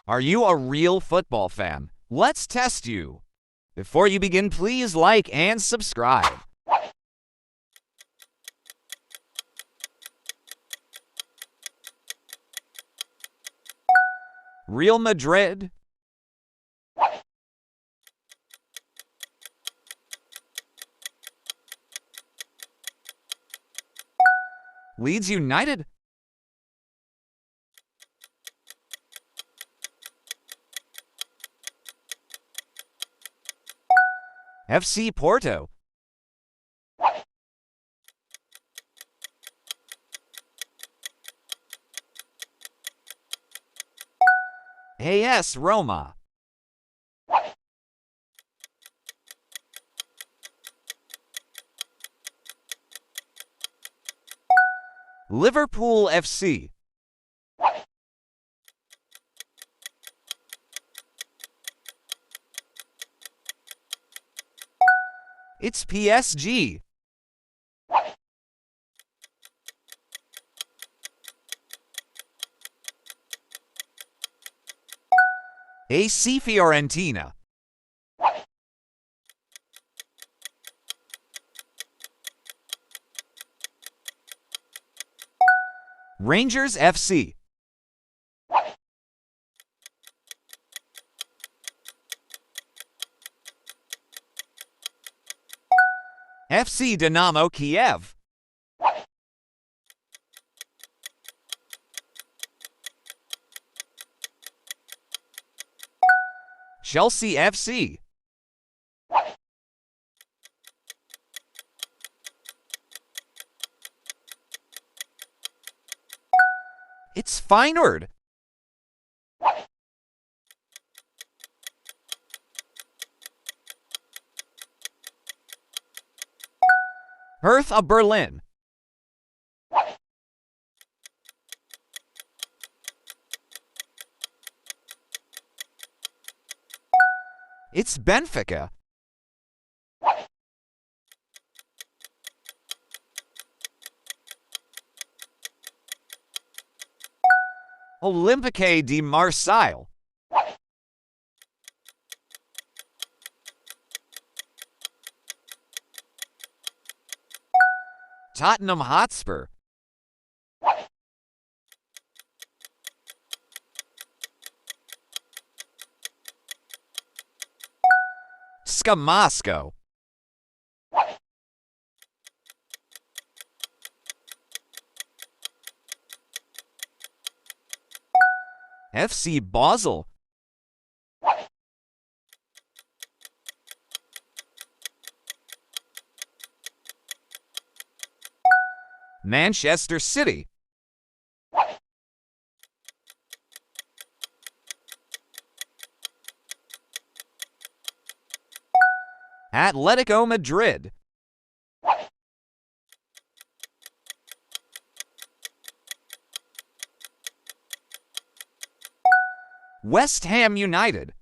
Are you a real football fan? Let's test you. Before you begin, please like and subscribe. Real Madrid, Leeds United, FC Porto, AS Roma, Liverpool FC, it's PSG, AC Fiorentina, Rangers FC, FC Dynamo Kiev, Chelsea FC, it's Feyenoord, Hertha Berlin, it's Benfica, Olympique de Marseille, Tottenham Hotspur, CSKA Moscow, FC Basel, Manchester City, Atletico Madrid, West Ham United,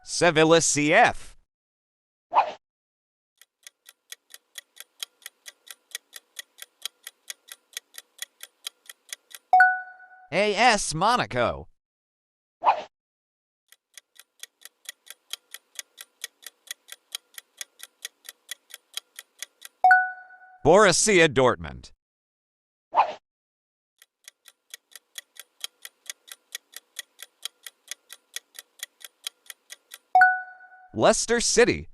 Sevilla CF, AS Monaco, Borussia Dortmund, Leicester City,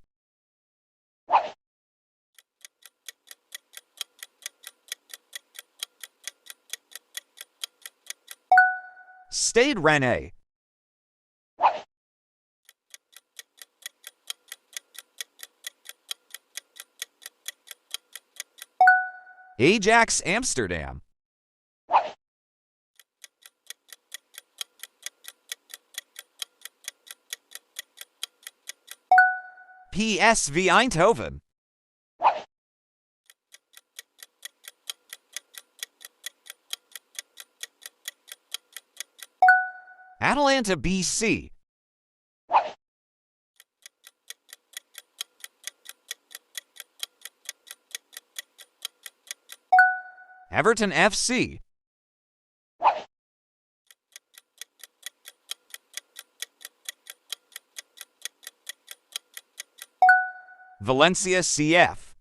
Stade Rennais, Ajax Amsterdam, PSV Eindhoven, Atalanta BC, Everton FC, Valencia CF,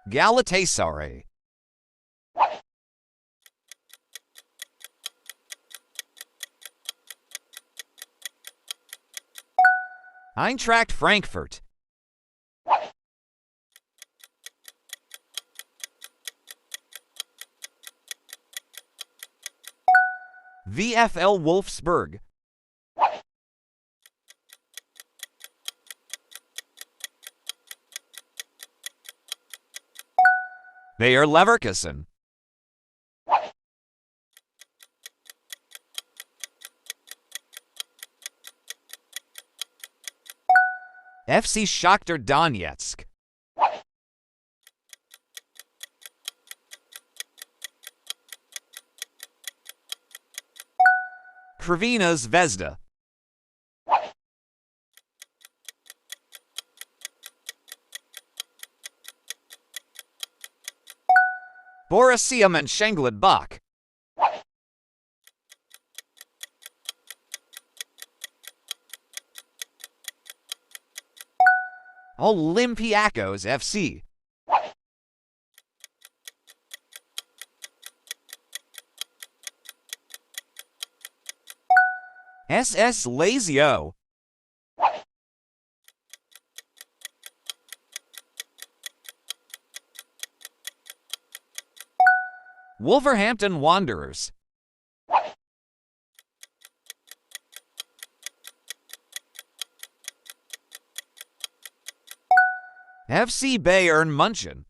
Galatasaray, Eintracht Frankfurt, VfL Wolfsburg, Bayer Leverkusen, FC Shakhtar Donetsk, Crvena Zvezda, Borussia Mönchengladbach, Olympiacos FC, SS Lazio, Wolverhampton Wanderers, FC Bayern München,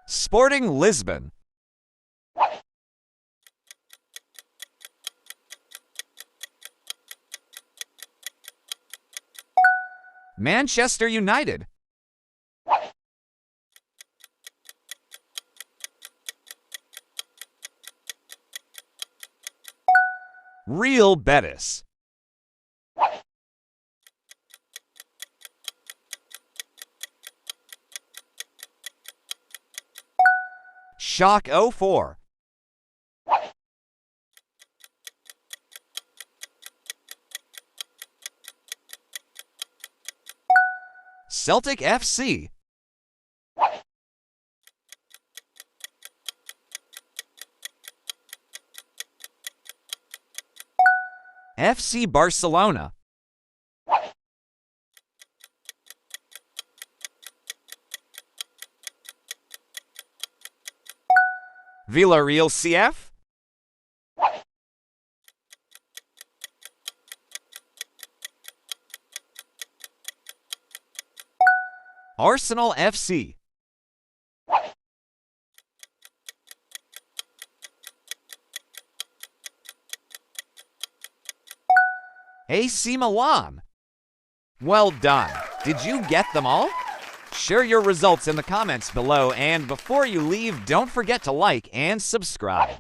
Sporting Lisbon, Manchester United, Real Betis, Shock 04, Celtic FC, FC Barcelona, Villarreal CF, Arsenal FC, AC Milan. Well done! Did you get them all? Share your results in the comments below, and before you leave, don't forget to like and subscribe.